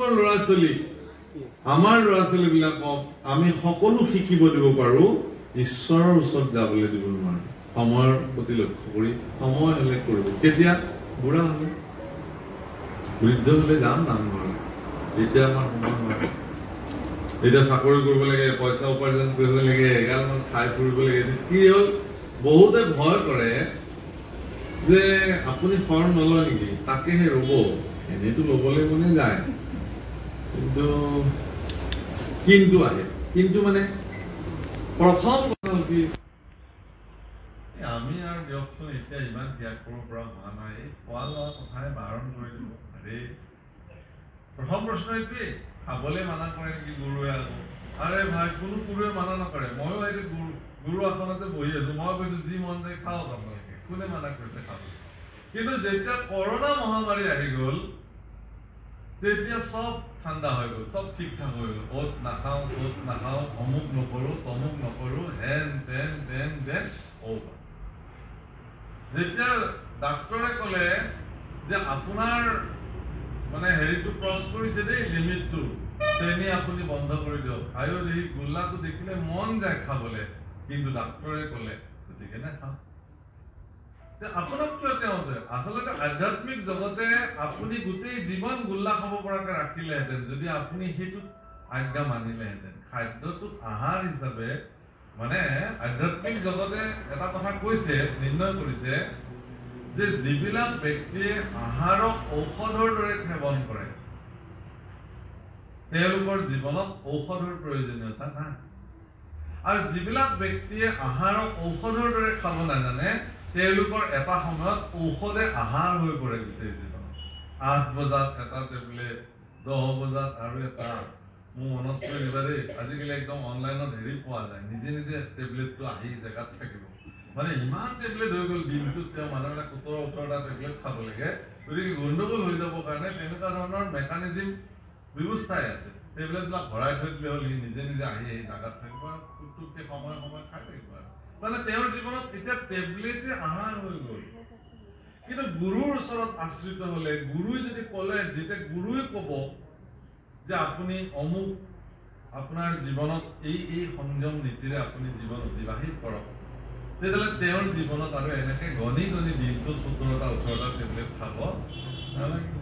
আপোনালোকৰ ল'ৰা ছোৱালী আমাৰ ল'ৰা ছোৱালীবিলাকক আমি সকলো শিকিব দিব পাৰো ঈশ্বৰৰ ওচৰত যাবলৈ দিব নোৱাৰো সময়ৰ প্ৰতি লক্ষ্য কৰি সময় হলে কৰিব কেতিয়া বুঢ়া হলে বৃদ্ধ হলে যাম নামঘৰলৈ এতিয়া আমাৰ সময় নহয় এতিয়া চাকৰি কৰিব লাগে পইচা উপাৰ্জন কৰিব লাগে এগাল মান খাই ফুৰিব লাগে কি হ'ল বহুতে ভয় কৰে যে আপুনি ফৰ্ম নলয় নেকি তাকেহে ৰ'ব এনেইতো ল'বলৈ মনে যায় কিন্তু আহে কিন্তু মানে প্ৰথম কথা হ'ল কি আমি আৰু দিয়কচোন এতিয়া ইমান ত্যাগ কৰিব পৰা হোৱা নাই খোৱা লোৱা কথাই বাৰণ কৰি দিব আৰে প্ৰথম প্ৰশ্ন এইটোৱে খাবলৈ মানা কৰে নেকি গুৰুৱে আকৌ আৰে ভাই কোনো গুৰুৱে মানা নকৰে ময়ো এইটো গুৰু আসনতে বহি আছো মই কৈছো যি মন যায় খাওক আপোনালোকে কোনে মানা কৰিছে খাব কিন্তু যেতিয়া কৰোনা মহামাৰী আহি গ'ল তেতিয়া সব ঠাণ্ডা হৈ গ'ল সব ঠিক ঠাক হৈ গ'ল অত নাখাওঁ অমুক নকৰো তমুক নকৰো হেন তেন দেন দেন যেতিয়া ডাক্তৰে ক'লে যে আপোনাৰ মানে হেৰিটো ক্ৰছ কৰিছে দেই লিমিটটো চেনি আপুনি বন্ধ কৰি দিয়ক আয়ো এই গোল্লাটো দেখিলে মন যায় খাবলৈ কিন্তু ডাক্তৰে ক'লে গতিকে নাখাওঁ আপোনাক কিয় তেওঁতে আচলতে আধ্যাত্মিক জগতে আপুনি গোটেই জীৱন গোল্লা খাব পৰাকে ৰাখিলেহেঁতেন যদি আপুনি সেইটো আজ্ঞা মানিলেহেঁতেন খাদ্যটোক আহাৰ হিচাপে মানে আধ্যাত্মিক জগতে এটা কথা কৈছে নিৰ্ণয় কৰিছে যে যিবিলাক ব্যক্তিয়ে আহাৰক ঔষধৰ দৰে সেৱন কৰে তেওঁলোকৰ জীৱনত ঔষধৰ প্ৰয়োজনীয়তা নাই আৰু যিবিলাক ব্যক্তিয়ে আহাৰক ঔষধৰ দৰে খাব নাজানে তেওঁলোকৰ এটা সময়ত ঔষধে আহাৰ হৈ পৰে গোটেই জীৱনত 8 বজাত এটা টেবলেট 10 বজাত আৰু এটা মোৰ মনত পৰিবা দেই আজিকালি একদম অনলাইনত হেৰি পোৱা যায় নিজে নিজে টেবলেটটো আহি জেগাত থাকিব মানে ইমান টেবলেট হৈ গ'ল দিনটোত তেওঁ মানুহবিলাক 17-18টা টেবলেট খাব লাগে গতিকে গণ্ডগোল হৈ যাব কাৰণে তেনেকুৱা ধৰণৰ মেকানিজিম ব্যৱস্থাই আছে টেবলেটবিলাক ভৰাই থৈ দিলে হ'ল নিজে নিজে আহি জেগাত থাকিব টুকটুককৈ সময় খাই থাকিব মানে তেওঁৰ জীৱনত এতিয়া টেবলেটে আহাৰ হৈ গ'ল কিন্তু গুৰুৰ ওচৰত আশ্ৰিত হলে গুৰুই যদি ক'লে যেতিয়া গুৰুই ক'ব যে আপুনি অমুক আপোনাৰ জীৱনত এই সংযম নীতিৰে আপুনি জীৱন অতিবাহিত কৰক তেতিয়াহ'লে তেওঁৰ জীৱনত আৰু এনেকে গণি দিনটোত 17টা 18টা টেবলেট খাব নালাগিব